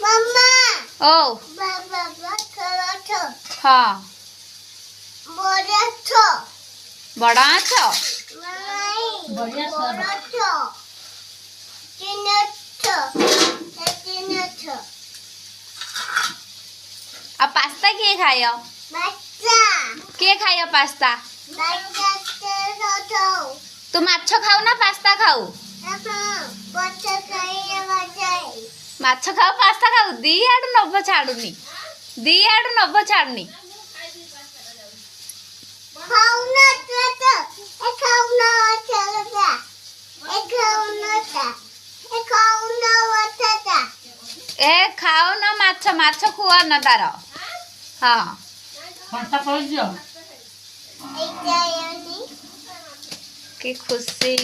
Mama. Oh. हाँ बड़ा छ अब पास्ता किए खायो किए खायो पास्ता तू माछ खाऊ ना पास्ता खाऊ माछ खाऊ पास्ता खाऊ दी आडू नब छाड़ुनी दी आडू नब छाड़ुनी ए खाओ ना माछ माछ खुआ ना तार हाँ की खुशी।